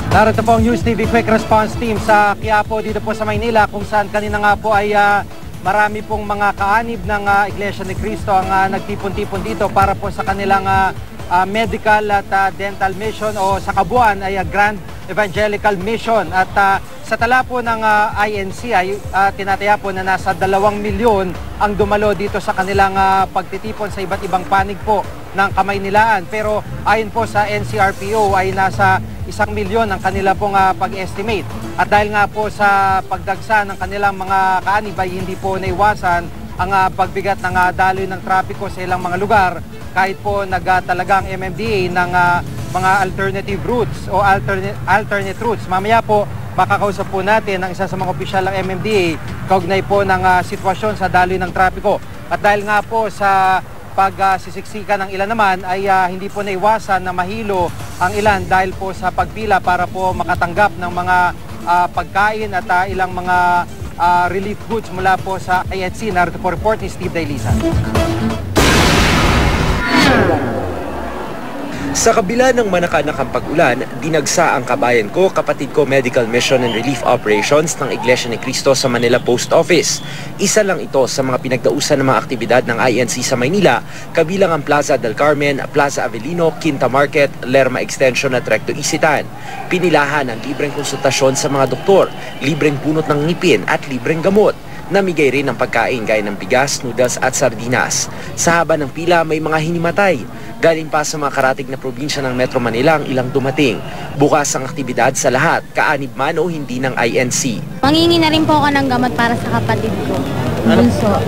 Narito po ang News TV Quick Response Team sa Quiapo dito po sa Maynila, kung saan kanina nga po ay marami pong mga kaanib ng Iglesia ni Cristo ang nagtipon-tipon dito para po sa kanilang medical at dental mission o sa kabuuan ay Grand Evangelical Mission. At sa tala po ng INC ay tinataya po na nasa 2 milyon ang dumalo dito sa kanilang pagtitipon sa iba't ibang panig po ng Kamaynilaan. Pero ayon po sa NCRPO ay nasa 1 milyon ang kanila pong pag-estimate. At dahil nga po sa pagdagsa ng kanilang mga kaanib ay hindi po naiwasan ang pagbigat ng daloy ng trapiko sa ilang mga lugar, kahit po nagtalaga ang MMDA ng mga alternative routes o alternate routes. Mamaya po makakausap po natin ang isa sa mga opisyal ng MMDA kaugnay po ng sitwasyon sa daloy ng trapiko. At dahil nga po sa pagsisiksikan ng ilan naman ay hindi po naiwasan na mahilo ang ilan dahil po sa pagpila para po makatanggap ng mga pagkain at ilang mga relief goods mula po sa INC. Narito po report ni Steve Dailisa. Sa kabila ng manakanakang pag-ulan, dinagsa ang Kabayan Ko, Kapatid Ko Medical Mission and Relief Operations ng Iglesia ni Cristo sa Manila Post Office. Isa lang ito sa mga pinagdausan ng mga aktibidad ng INC sa Maynila, kabilang ang Plaza del Carmen, Plaza Avellino, Quinta Market, Lerma Extension at Recto Isitan. Pinilahan ang libreng konsultasyon sa mga doktor, libreng punot ng ngipin at libreng gamot. Namigay rin ng pagkain gaya ng bigas, noodles at sardinas. Sa haba ng pila may mga hinimatay. Galing pa sa mga karatig na probinsya ng Metro Manila ang ilang dumating. Bukas ang aktibidad sa lahat, kaanib man o hindi ng INC. Mangingi na rin po ako ng gamot para sa kapatid ko. Bunso.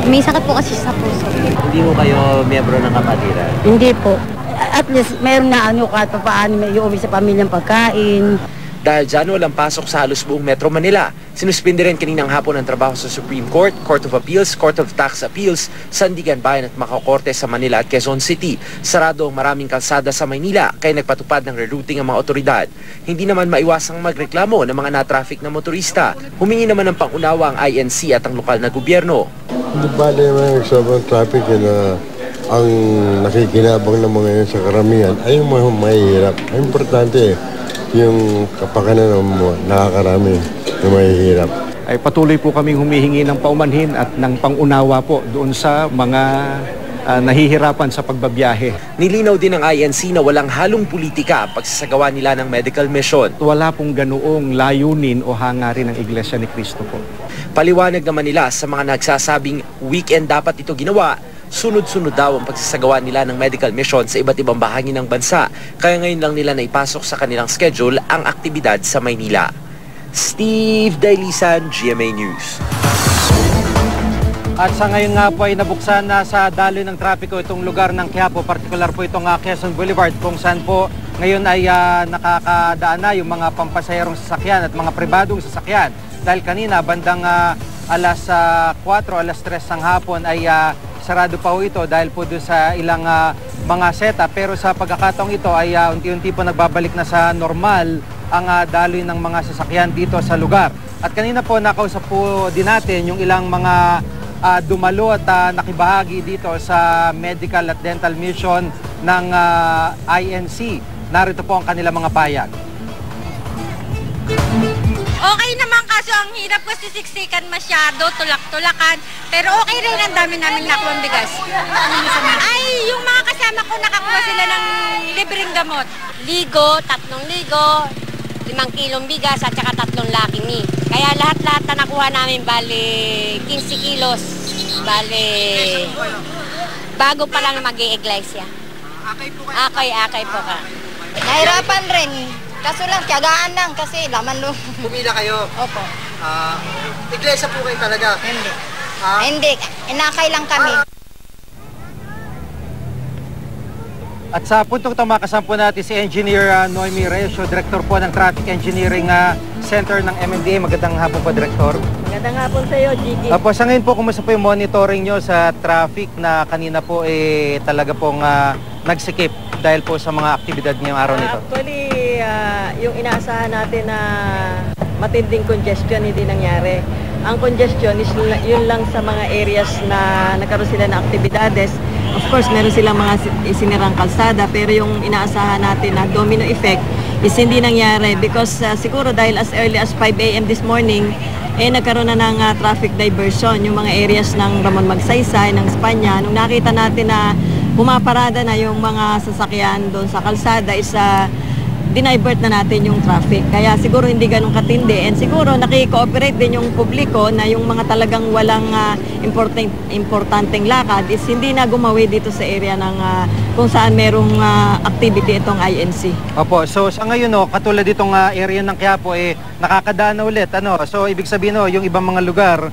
May sakit po kasi sa puso. Hindi mo kayo miyembro ng kapatiran? Hindi po. At least meron na kahit paano may iuwi sa pamilyang pagkain. Dahil dyan walang pasok sa halos buong Metro Manila. Sinuspindi rin kaninang hapon ang trabaho sa Supreme Court, Court of Appeals, Court of Tax Appeals, Sandigan Bayan at Macacorte sa Manila at Quezon City. Sarado ang maraming kalsada sa Maynila kaya nagpatupad ng rerouting ang mga otoridad. Hindi naman maiwasang magreklamo ng mga na-traffic na motorista. Humingi naman ng pangunawa ang INC at ang lokal na gobyerno. Hindi ba naman sobrang traffic na ang nakikinabang ng mga yun sa karamihan ay yung mga mahihirap. Ang importante yung kapakanan ng nakakarami na mahihirap. Ay patuloy po kaming humihingi ng paumanhin at ng pangunawa po doon sa mga nahihirapan sa pagbabiyahe. Nilinaw din ng INC na walang halong politika ang pagsasagawa nila ng medical mission. Wala pong ganoong layunin o hangarin ng Iglesia ni Cristo po. Paliwanag naman nila sa mga nagsasabing weekend dapat ito ginawa, sunod-sunod daw ang pagsasagawa nila ng medical mission sa iba't ibang bahagi ng bansa. Kaya ngayon lang nila naipasok sa kanilang schedule ang aktibidad sa Maynila. Steve Dailisan, GMA News. At sa ngayon nga po ay nabuksan na sa daloy ng trapiko itong lugar ng Quiapo, partikular po itong Quezon Boulevard, kung saan po ngayon ay nakakadaan na yung mga pampasayarong sasakyan at mga pribadong sasakyan. Dahil kanina bandang alas 4, alas 3 ng hapon ay sarado pa ho ito dahil po doon sa ilang mga setup. Pero sa pagkakataong ito ay unti-unti po nagbabalik na sa normal ang daloy ng mga sasakyan dito sa lugar. At kanina po nakausap po din natin yung ilang mga dumalo at nakibahagi dito sa medical at dental mission ng INC. Narito po ang kanilang mga payag. Okay naman, kaso ang hirap kasi siksikan masyado, tulak-tulakan. Pero okay rin, ang dami namin nakuha ng bigas. Ay, yung mga kasama ko nakakuha sila ng libreng gamot. Ligo, 3 ligo, 5 kilong bigas at saka 3 Lucky Me. Kaya lahat-lahat na nakuha namin, bali 15 kilos. Bali, bago pa lang mag-i-iglesia. Akay po ka. Nahirapan rin. Kaso lang, tiyagaan lang kasi laman lo. Pumila kayo? Opo. Iglesia po kayo talaga? Hindi. Hindi, inakay lang kami. At sa puntong ito makasama po natin si Engineer Noemi Recio, Director po ng Traffic Engineering Center ng MMDA. Magandang hapon po, Director. Magandang hapon sa iyo, Gigi. Tapos sa ngayon po, kumusta po yung monitoring nyo sa traffic na kanina po talaga pong nagsikip dahil po sa mga aktibidad ngayong araw nito? Actually, yung inaasahan natin na matinding congestion hindi nangyari. Ang congestion is yun lang sa mga areas na nagkaroon sila ng aktibidades. Of course, meron silang mga isinirang kalsada, pero yung inaasahan natin na domino effect is hindi nangyari because siguro dahil as early as 5 a.m. this morning, nagkaroon na ng traffic diversion yung mga areas ng Ramon Magsaysay, ng Espanya. Nung nakita natin na pumaparada na yung mga sasakyan doon sa kalsada is dinivert na natin yung traffic. Kaya siguro hindi ganun katindi and siguro nakikooperate din yung publiko na yung mga talagang walang importanteng lakad is hindi na gumawi dito sa area ng kung saan merong activity itong INC. Opo, so sa ngayon katulad ditong area ng Quiapo nakakadaan na ulit. So ibig sabihin yung ibang mga lugar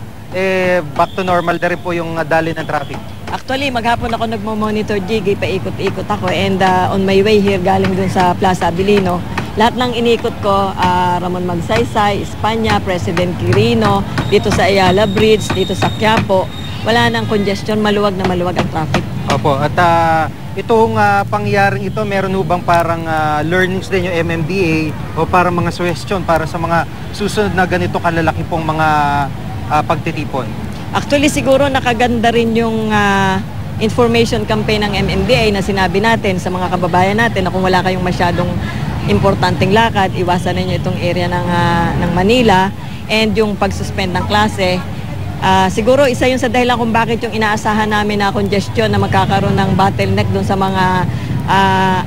back to normal na rin po yung daloy ng traffic. Actually, maghapon ako nagmo-monitor Jiggy, paikot-ikot ako and on my way here galing dun sa Plaza Abilino. Lahat ng inikot ko, Ramon Magsaysay, Espanya, President Quirino, dito sa Ayala Bridge, dito sa Quiapo, wala nang congestion, maluwag na maluwag ang traffic. Opo, at itong pangyaring ito, meron bang parang learnings din yung MMDA o parang mga suggestion para sa mga susunod na ganito kalalaki pong mga pagtitipon? Actually, siguro nakaganda rin yung information campaign ng MMDA na sinabi natin sa mga kababayan natin na kung wala kayong masyadong importanteng lakad, iwasan ninyo itong area ng Manila and yung pag-suspend ng klase. Siguro isa yun sa dahilan kung bakit yung inaasahan namin na congestion na magkakaroon ng bottleneck dun sa mga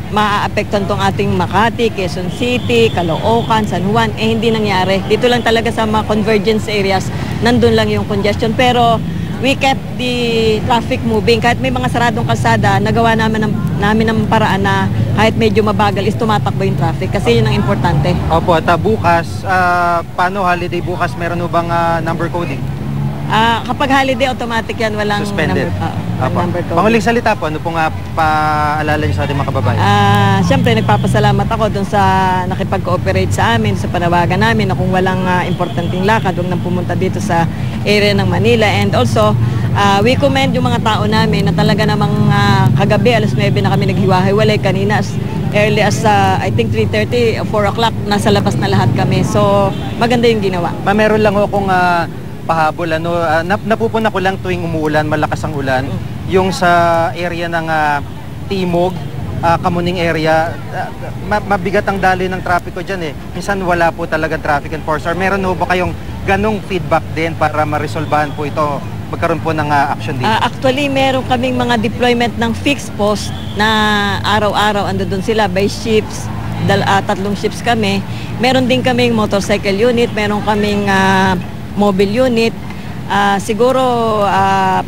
maaapektuhan tong ating Makati, Quezon City, Caloocan, San Juan, hindi nangyari. Dito lang talaga sa mga convergence areas, nandun lang yung congestion. Pero we kept the traffic moving. Kahit may mga saradong kalsada, nagawa namin ng paraan na kahit medyo mabagal is tumatakbo yung traffic kasi yun ang importante. Opo, at bukas, paano holiday bukas, meron bang number coding? Kapag holiday, automatic yan, walang suspended. number code. Panguling salita po, ano pong paalala niyo sa ating mga kababayan? Siyempre, nagpapasalamat ako dun sa nakipag-cooperate sa amin, sa panawagan namin na kung walang importanteng lakad, huwag nang pumunta dito sa area ng Manila. And also, we commend yung mga tao namin na talaga namang kagabi, alas 9 na kami naghiwa-hiwalay kanina as early as I think 3:30, 4 o'clock, nasa labas na lahat kami. So, maganda yung ginawa. Meron lang akong pahabol, napupuna ko lang tuwing umuulan, malakas ang ulan, yung sa area ng Timog, Kamuning area, mabigat ang daloy ng trapiko dyan Minsan wala po talaga traffic enforcer. Meron ba kayong ganong feedback din para ma-resolbahan po ito, magkaroon po ng action dito? Actually, meron kaming mga deployment ng fixed post na araw-araw ando doon sila by shifts, 3 shifts kami. Meron din kaming motorcycle unit, meron kaming mobile unit. Siguro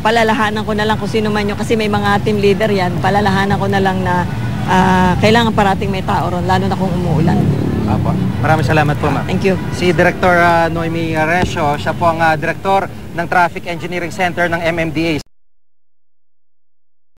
palalahanan ko na lang kung sino man yung, kasi may mga team leader yan, palalahanan ko na lang na kailangan parating may tao ron, lalo na kung umuulan. Apo. Maraming salamat po, ma'am. Thank you. Si Director Noemi Recio, siya po ang Director ng Traffic Engineering Center ng MMDA.